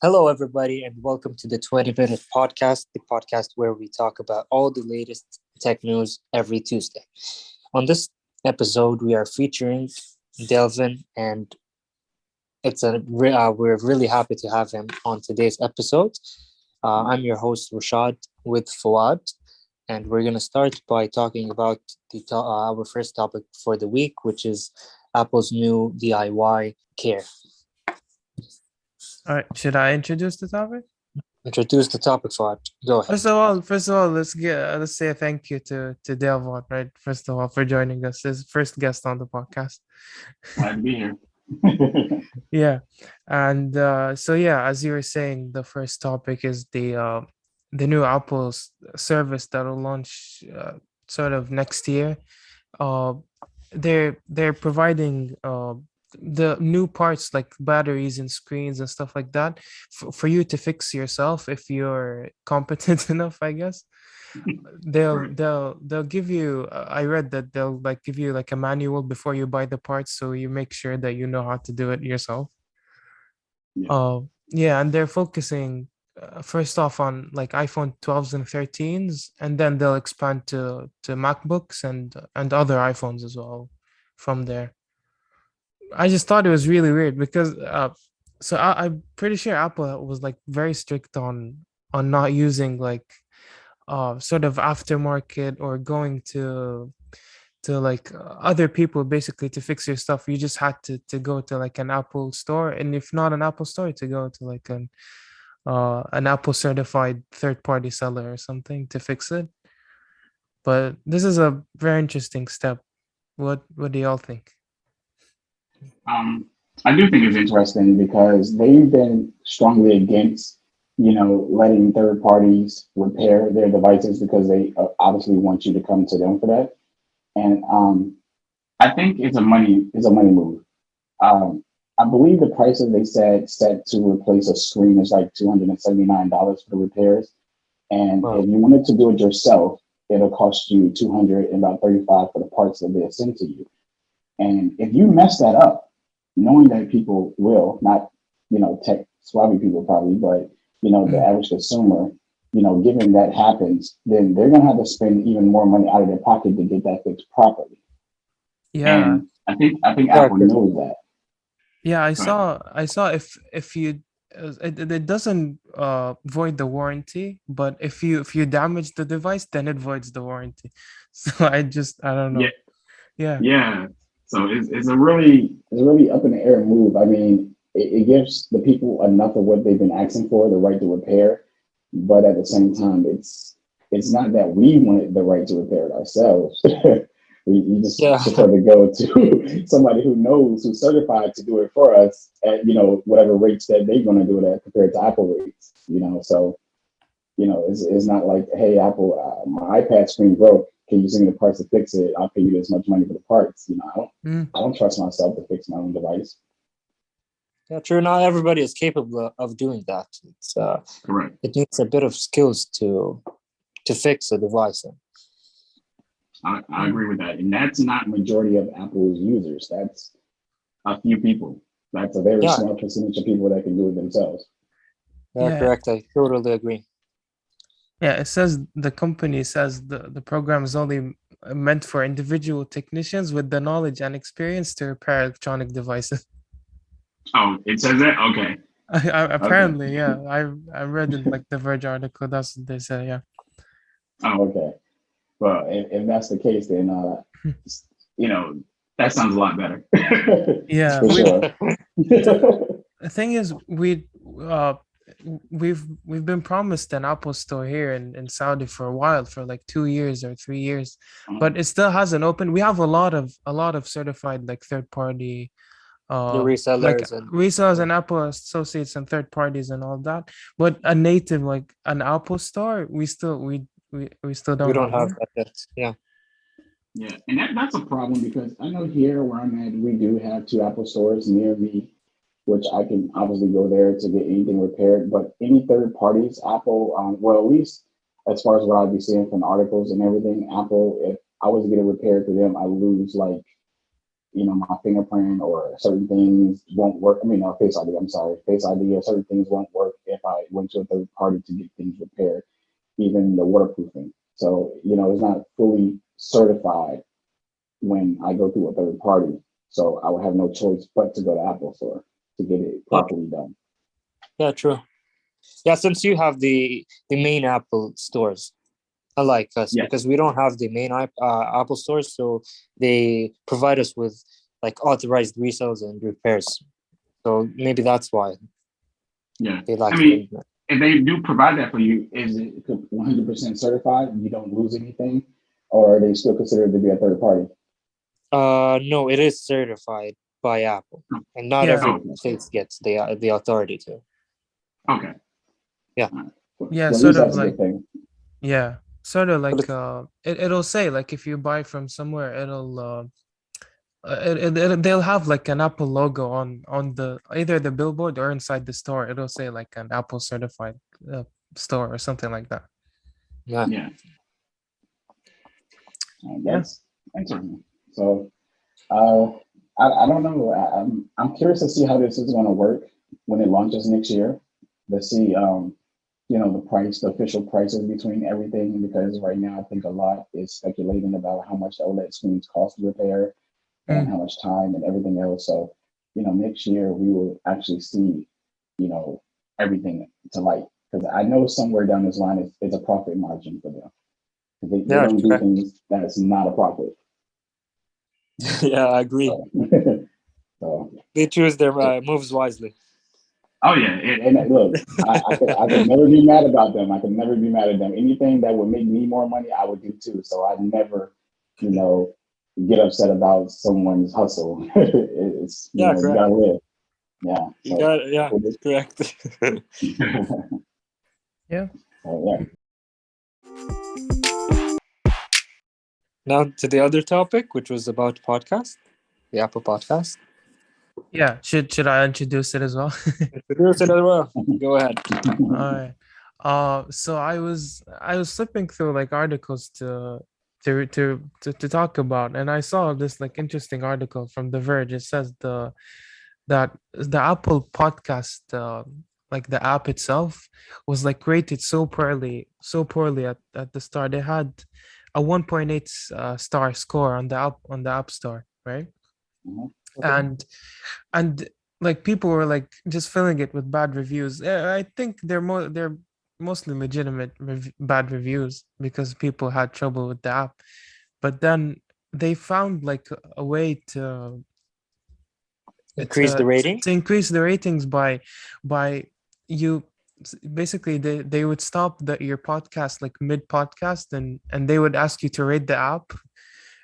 Hello, everybody, and welcome to the 20-minute podcast, the podcast where we talk about all the latest tech news every Tuesday. On this episode, we are featuring Delvin, and we're really happy to have him on today's episode. I'm your host, Rashad, with Fawad, and we're going to start by talking about our first topic for the week, which is Apple's new DIY care. All right, should I introduce the topic? Introduce the topic, Fawad. Go ahead. First of all, let's say a thank you to Delvon, right? First of all, for joining us as first guest on the podcast. Glad to be here. Yeah, and as you were saying, the first topic is the new Apple's service that will launch sort of next year. Uh, they're providing the new parts like batteries and screens and stuff like that for you to fix yourself if you're competent enough, I guess. Right. They'll give you I read that they'll like give you like a manual before you buy the parts, so you make sure that you know how to do it yourself. Yeah. Yeah, and they're focusing first off on like iPhone 12s and 13s, and then they'll expand to MacBooks and other iPhones as well from there. I just thought it was really weird because I'm pretty sure Apple was like very strict on not using like sort of aftermarket or going to like other people basically to fix your stuff. You just had to go to like an Apple store, and if not an Apple store, to go to like an Apple certified third party seller or something to fix it. But this is a very interesting step. What do y'all think? Um, I do think it's interesting because they've been strongly against, letting third parties repair their devices because they obviously want you to come to them for that. And I think it's a money move. Um, I believe the price that they said set to replace a screen is like $279 for the repairs. And Wow. if you wanted to do it yourself, it'll cost you 200 and about 35 for the parts that they send to you. And if you mess that up, knowing that people will, not, tech savvy people probably, but, the Mm, average consumer, given that happens, then they're going to have to spend even more money out of their pocket to get that fixed properly. yeah. And I think Apple Exactly. knows that. Yeah, But I saw if you it doesn't void the warranty, but if you damage the device, then it voids the warranty. So I don't yeah, know. Yeah. yeah. So it's a really up in the air move. I mean, it gives the people enough of what they've been asking for, the right to repair, but at the same time, it's not that we wanted the right to repair it ourselves. We just Yeah. prefer to go to somebody who knows, who's certified to do it for us at whatever rates that they're going to do it at compared to Apple rates. So it's not like, hey, Apple, my iPad screen broke. Can you send me the parts to fix it? I'll pay you this much money for the parts. Mm, I don't trust myself to fix my own device. Yeah, true. Not everybody is capable of doing that. Correct. It needs a bit of skills to fix a device. I mm. agree with that, and that's not majority of Apple's users. That's a few people. That's a very Yeah, small percentage of people that can do it themselves. yeah, Yeah. correct. I totally agree. Yeah, it says the company says the program is only meant for individual technicians with the knowledge and experience to repair electronic devices. Oh, it says that. Okay. Okay. Apparently, yeah. I read in like the Verge article. That's what they say. Yeah. Oh, okay. Well, if that's the case, then you know that sounds a lot better Yeah, for sure. the, the thing is uh we've been promised an Apple store here in Saudi for a while, for like 2 years or 3 years, but it still hasn't opened. We have a lot of certified like third party The like resellers and resellers and Apple associates and third parties and all that, but a native like an Apple store we still we don't don't have have one. that yet. Yeah, Yeah, and that's a problem because I know here where I'm at, we do have two Apple stores near me, which I can obviously go there to get anything repaired. But any third parties, Apple, well, at least as far as what I'd be seeing from articles and everything, Apple, if I was to get it repaired to them, I lose like my fingerprint or certain things won't work. I mean, no, Face ID. I'm sorry, Face ID or certain things won't work if I went to a third party to get things repaired, even the waterproofing. So it's not fully certified when I go through a third party. So I would have no choice but to go to Apple Store to get it properly done. Yeah, true. Yeah, since you have the main Apple stores, unlike us, Yes. because we don't have the main Apple stores, so they provide us with like authorized resales and repairs. So maybe that's why Yeah. they like I the mean, internet. if they do provide that for you, is it 100% certified? You don't lose anything, or are they still considered to be a third party? No, it is certified by Apple, and not Yeah. every place gets the authority to. Okay. Yeah. Yeah, Well, at sort least of that's a like, good thing. yeah, sort of But like it's, it'll say like if you buy from somewhere, they'll have like an Apple logo on the either the billboard or inside the store. It'll say like an Apple certified store or something like that. yeah. Yeah. Yeah. That's interesting. So, I don't know. I'm curious to see how this is going to work when it launches next year. Let's see, the official prices between everything, because right now I think a lot is speculating about how much OLED screens cost to repair and Mm. how much time and everything else. So, next year we will actually see, everything to light, because I know somewhere down this line is a profit margin for them. They Yeah, don't do correct. things that's not a profit. Yeah, I agree. So, They choose their moves wisely. oh yeah, and look, I could never be mad about them. I could never be mad at them. Anything that would make me more money, I would do too. So I never, get upset about someone's hustle. It's Yeah, you correct. gotta live. Yeah. You So, got it. Yeah, correct. Yeah. yeah. Now to the other topic, which was about podcast, the Apple podcast. Yeah. Should I introduce it as well? Introduce it as well. Go ahead. All right. So I was flipping through like articles to talk about, and I saw this like interesting article from The Verge. It says that the Apple podcast, like the app itself, was like rated so poorly at the start. They had a 1.8 star score on the App Store, right? Mhm. Okay. And like people were like just filling it with bad reviews. I think they're mostly legitimate bad reviews because people had trouble with the app. But then they found like a way Increase the rating. to increase the ratings by you basically they would stop your podcast like mid podcast, and they would ask you to rate the app,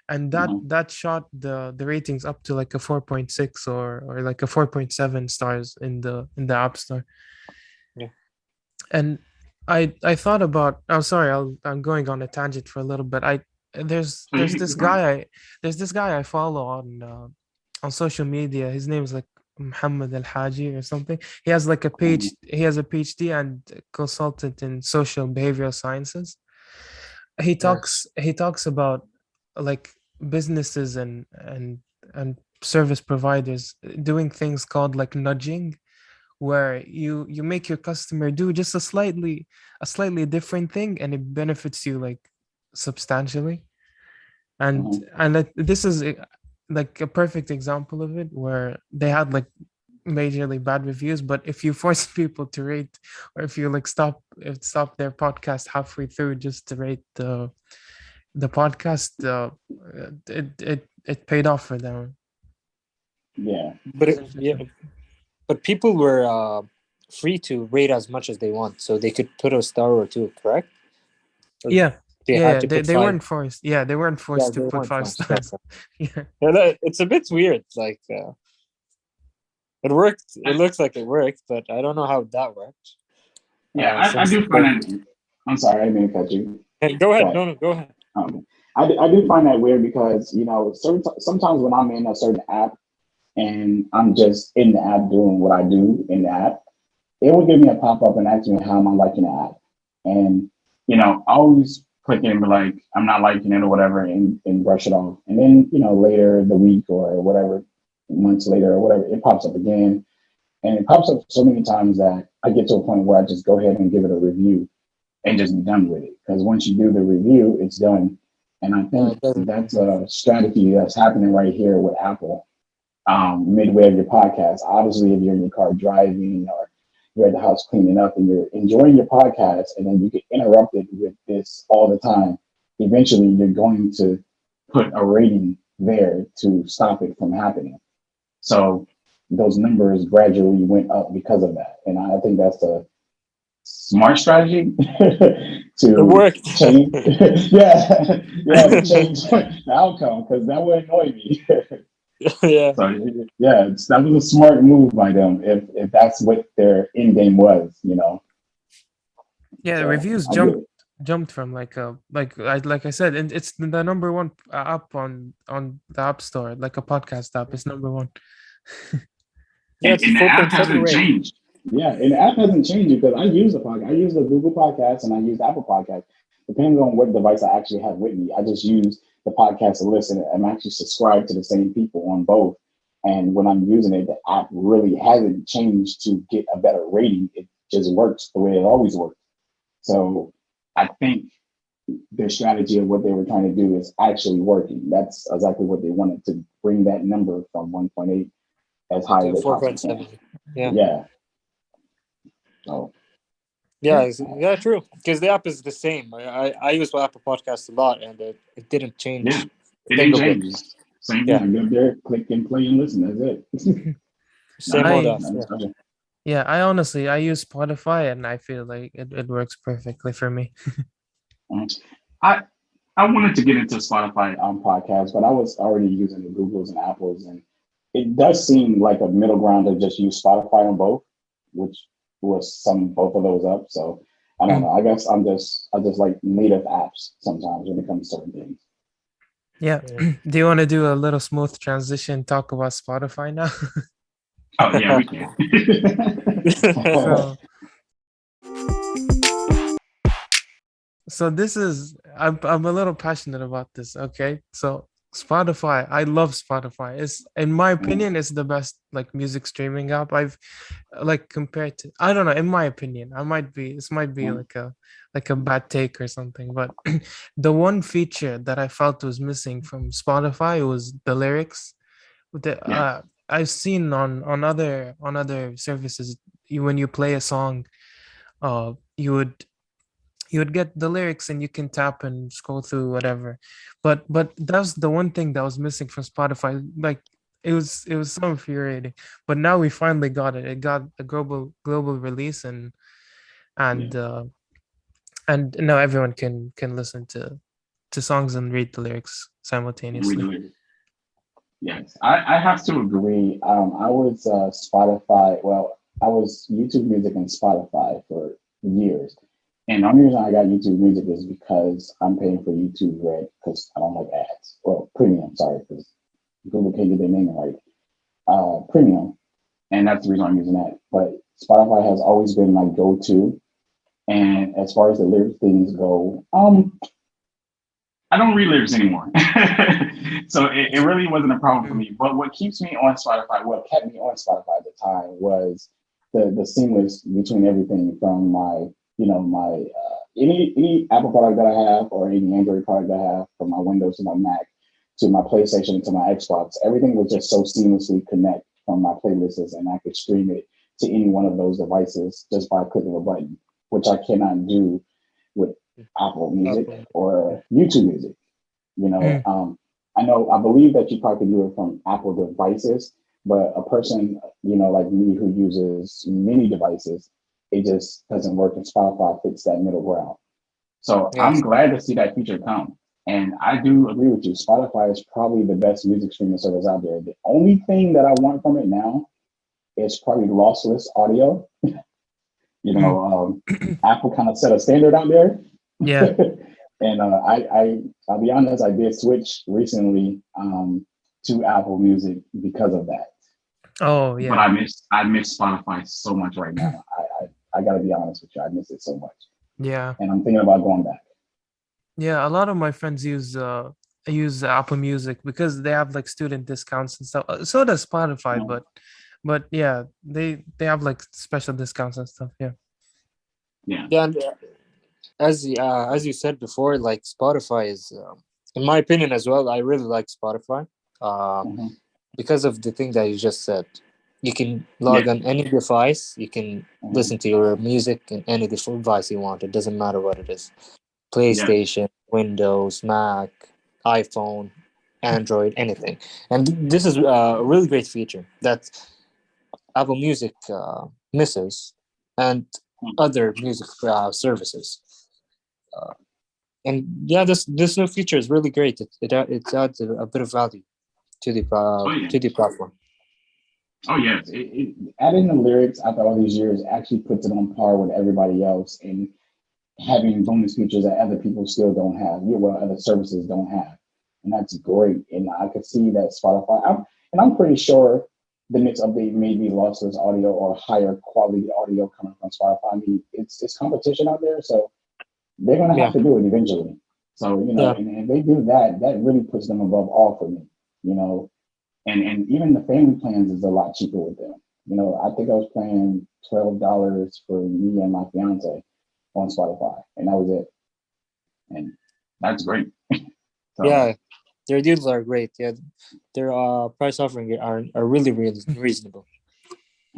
and Mhm. that shot the ratings up to like a 4.6 or like a 4.7 stars in the app store. Yeah. And I thought about, I'm sorry, I'm going on a tangent for a little bit. There's So there's you, this you're fine. guy I there's this guy I follow on social media. His name is like Muhammad Al Haji or something. He has like a page. Mhm. He has a PhD and consultant in social behavioral sciences. Nice. He talks about like businesses and service providers doing things called like nudging, where you make your customer do just a slightly different thing, and it benefits you like substantially. and Mhm. and this is like a perfect example of it, where they had like majorly bad reviews, but if you force people to rate, or if you like stop their podcast halfway through just to rate the podcast, it paid off for them. Yeah. But It's yeah, interesting. but people were free to rate as much as they want, so they could put a star or two, correct? Or Yeah, they yeah, had yeah. to They, put they five. weren't forced. Yeah, they weren't Yeah, forced to they put weren't five forced. That's stars. Yeah. yeah, it's a bit weird. Like it worked. It looks like it worked, but I don't know how that worked. Yeah, I Since do find that. I'm sorry, I didn't mean to cut you. hey, go ahead. But No, go ahead. I do find that weird because sometimes when I'm in a certain app and I'm just in the app doing what I do in the app, it will give me a pop up and ask me how am I liking the app, and I always click it and be like, I'm not liking it or whatever, and brush it off. And then, later the week or whatever, months later or whatever, it pops up again. And it pops up so many times that I get to a point where I just go ahead and give it a review and just be done with it. Because once you do the review, it's done. And I think that's a strategy that's happening right here with Apple. Midway of your podcast. Obviously, if you're in your car driving or you're at the house cleaning up and you're enjoying your podcast and then you get interrupted with this all the time, eventually you're going to put a rating there to stop it from happening. So those numbers gradually went up because of that. And I think that's a smart strategy to change. To change the outcome, because that would annoy me. Yeah. So that was a smart move by them if that's what their end game was, Yeah, So, reviews jumped from like I said, and it's the number one app on the App Store, like a podcast app. It's number one. And the app hasn't changed. Yeah, and the app hasn't changed because I use the podcast. I use the Google Podcast and I use the Apple Podcast. Depending on what device I actually have with me, I just use the podcast to listen. I'm actually subscribed to the same people on both. And when I'm using it, the app really hasn't changed to get a better rating. It just works the way it always works. So I think their strategy of what they were trying to do is actually working. That's exactly what they wanted, to bring that number from 1.8 as high as 4.7. Yeah. So. Yeah, true. Because the app is the same. I use Apple Podcasts a lot, and it didn't change. Yeah, it didn't change. Same thing. Go there, click and play and listen. That's it. Same old app. Yeah, I use Spotify, and I feel like it works perfectly for me. I wanted to get into Spotify podcasts, but I was already using the Googles and Apples, and it does seem like a middle ground to just use Spotify on both, which was both of those up. So I don't know. I guess I just like native apps sometimes when it comes to certain things. Yeah. Do you want to do a little smooth transition? Talk about Spotify now. Oh yeah, we can. So this is I'm a little passionate about this. Okay, so Spotify, I love Spotify. It's, in my opinion, it's the best like music streaming app I've like compared to. I don't know. In my opinion, this might be like a bad take or something, but the one feature that I felt was missing from Spotify was the lyrics. I've seen on other services, when you play a song, you would get the lyrics and you can tap and scroll through whatever, but that's the one thing that was missing from Spotify. Like it was so infuriating, but now we finally got it. It got a global release, and now everyone can listen to songs and read the lyrics simultaneously. Yes, I have to agree. I was Spotify. Well, I was YouTube Music and Spotify for years. And the only reason I got YouTube Music is because I'm paying for YouTube Red because I don't like ads. Well, Premium, sorry, because Google can't get their name right. Premium. And that's the reason I'm using that. But Spotify has always been my go-to. And as far as the lyrics things go, I don't read lyrics anymore. So it really wasn't a problem for me. But what keeps me on Spotify, what kept me on Spotify at the time was the seamless between everything from my any Apple product that I have or any Android product that I have, from my Windows to my Mac to my PlayStation to my Xbox, everything would just so seamlessly connect from my playlists, and I could stream it to any one of those devices just by clicking a button, which I cannot do with Apple Music or YouTube Music. I believe that you probably do it from Apple devices, but a person, like me who uses many devices, it just doesn't work, and Spotify fits that middle ground. So yes. I'm glad to see that feature come. And I do agree with you. Spotify is probably the best music streaming service out there. The only thing that I want from it now is probably lossless audio. Apple kind of set a standard out there. Yeah. And I'll be honest, I did switch recently to Apple Music because of that. Oh yeah. But I miss Spotify so much right now. I gotta be honest with you, I miss it so much. Yeah. And I'm thinking about going back. Yeah, a lot of my friends use Apple Music because they have like student discounts and stuff. So does Spotify, Um, but yeah, they have like special discounts and stuff. Yeah. yeah. Yeah, and as you said before, like Spotify is, in my opinion as well. I really like Spotify, uh, Mhm. because of the thing that you just said. You can Yeah. log on any device. You can Mhm. listen to your music in any device you want. It doesn't matter what it is. Yeah. PlayStation, Windows, Mac, iPhone, Android, anything. And this is a really great feature that Apple Music misses, and Mm. other music services. And yeah, this new feature is really great. It adds a bit of value Oh yeah. to the platform. Oh yes. Adding the lyrics after all these years actually puts it on par with everybody else and having bonus features that other people still don't have. Yeah, well, other services don't have, and that's great. And I could see that Spotify. I'm pretty sure the next update may be lossless audio or higher quality audio coming from Spotify. I mean, it's competition out there, so they're gonna have Yeah, to do it eventually. So yeah, and if they do that, that really puts them above all for me. You know, and even the family plans is a lot cheaper with them. I think I was paying $12 for me and my fiance on Spotify, and that was it. And that's great. So yeah. Their deals are great. Yeah, their price offering are really reasonable.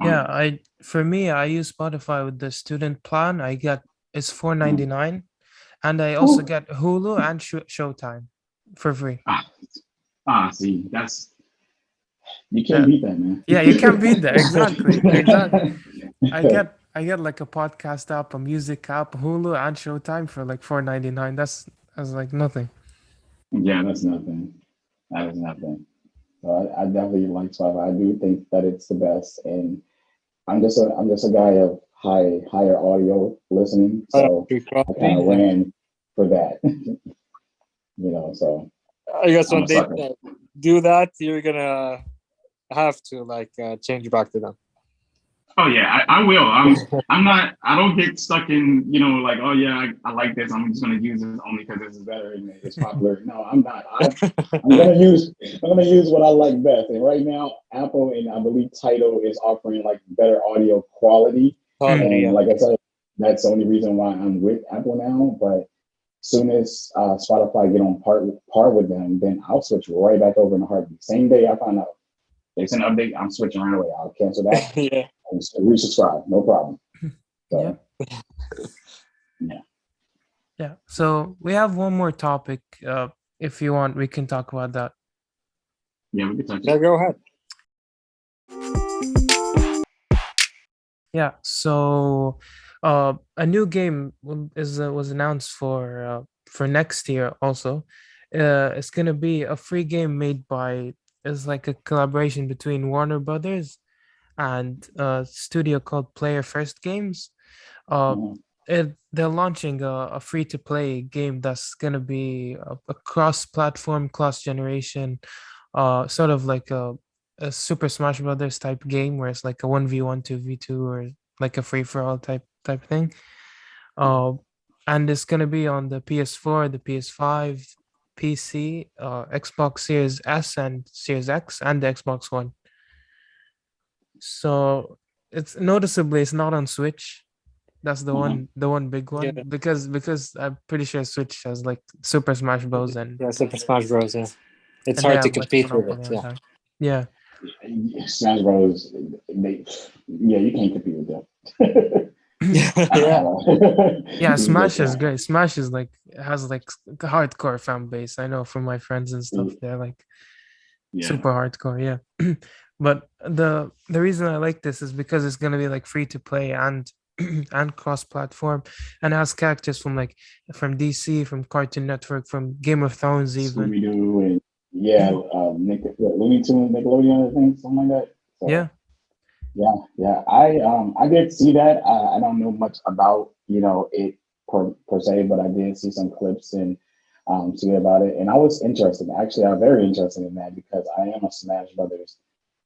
oh Yeah, yeah. for me, I use Spotify with the student plan. I get it's four ninety Mhm. nine, and I also Whew. get Hulu and Showtime for free. Ah, see, you can't Uh, beat that, man. yeah, you can beat that. Exactly, exactly. I get like a podcast app, a music app, Hulu, and Showtime for like 4.99. That's like nothing. Yeah, that's nothing. That is nothing. So I definitely like Spotify. I do think that it's the best, and I'm just a guy of higher audio listening, so Free I kind crossing. of Yeah. ran for that. So I guess I'm when a they sucker. do that, you're gonna have to like change back to them. Oh yeah, I will. I'm not. I don't get stuck in like, oh yeah, I like this. I'm just gonna use this only because this is better and it's popular. No, I'm not. I'm gonna use what I like best. And right now, Apple and I believe Tidal is offering like better audio quality. Mm, Quality, And yeah. like I said, that's the only reason why I'm with Apple now. But soon as Spotify get on par with them, then I'll switch right back over in a heartbeat. Same day I find out there's an update, I'm switching right away. I'll cancel that Yeah. and resubscribe, no problem. yeah, So yeah, yeah. So we have one more topic. If you want, we can talk about that. yeah, we can touch Yeah, it. go ahead. Yeah. So, a new game was announced for next year. Also, it's gonna be a free game made by. It's like a collaboration between Warner Brothers and a studio called Player First Games. Uh, Mhm. they're launching a free to play game that's gonna be a cross platform, cross generation, sort of like a Super Smash Brothers type game where it's like a 1v1, 2v2, or like a free for all type thing. Uh, and it's gonna be on the PS4, the PS5, PC, Xbox Series S and Series X, and the Xbox One. So it's not on Switch. That's Mhm. the one big Yeah, one because I'm pretty sure Switch has like Super Smash Bros. yeah. Super Smash Bros. Yeah, it's And they hard to have like compete with Monopoly it. on Yeah. that. Yeah. Smash Bros. Yeah, you can't compete with them. Yeah. Yeah, You Smash just is can't. great. Smash is like has like hardcore fan base. I know from my friends and stuff. They're like Yeah. super hardcore, yeah. But the reason I like this is because it's gonna be like free to play and and cross platform, and has characters from like from DC, from Cartoon Network, from Game of Thrones even. Scooby Doo and yeah, Looney Tunes, Nickelodeon, I think, something like that. So Yeah. yeah. I did see that. I don't know much about it per se, but I did see some clips and see about it, and I was interested. Actually, I'm very interested in that because I am a Smash Brothers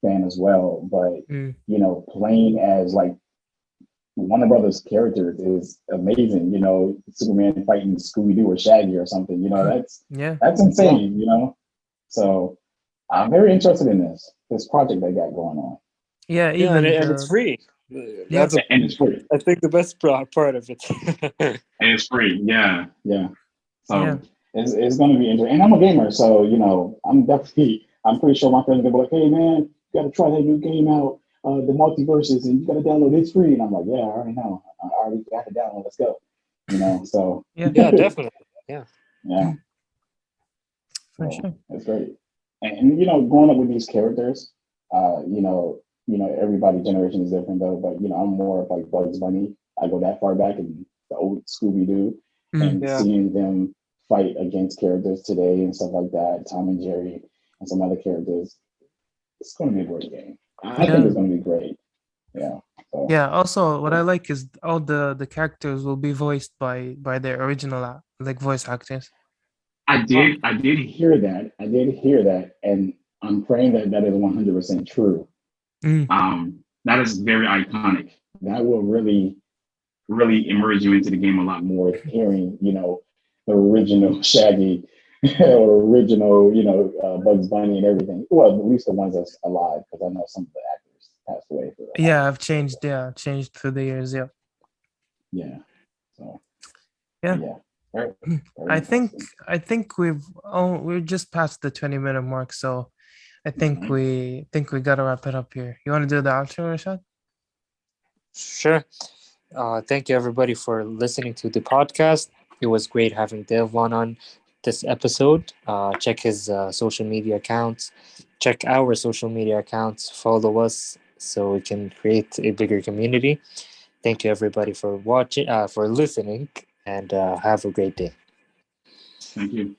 fan as well. But Mm, playing as like Warner Brothers characters is amazing. You know, Superman fighting Scooby Doo or Shaggy or something. You know, that's insane. You know, so I'm very interested in this project they got going on. Yeah, Yeah, even and it's free. That's And it's free. I think the best part of it. And it's free. Yeah. So Yeah. it's going to be interesting. And I'm a gamer, so you know, I'm pretty sure my friends are gonna be like, "Hey man, you got to try that new game out, the MultiVersus, and you got to download it. It's free." And I'm like, "Yeah, I already know. I already got to download. Let's go." You know, so Yeah. Yeah, definitely. Yeah. yeah, For so sure. it's great. And you know, growing up with these characters, everybody generation is different though. But you know, I'm more of like Bugs Bunny. I go that far back in the old Scooby Doo, and Yeah. seeing them fight against characters today and stuff like that, Tom and Jerry and some other characters, it's going to be a great game. I think it's going to be great. Yeah. So. Yeah. Also, what I like is all the characters will be voiced by their original like voice actors. I did hear that. And I'm praying that is 100% true. That is very iconic. That will really immerse you into the game a lot more. Hearing, you know, the original Shaggy or original, Bugs Bunny and everything. Well, at least the ones that's alive, because I know some of the actors passed away. I've changed. Yeah, changed through the years. Yeah. Yeah. So. Yeah. Yeah. Very I think we're just past the 20-minute mark, so I think we gotta wrap it up here. You want to do the outro, Rashad? Sure. Thank you everybody for listening to the podcast. It was great having Delvon on this episode. Check his social media accounts. Check our social media accounts. Follow us so we can create a bigger community. Thank you everybody for watching, for listening, and have a great day. Thank you.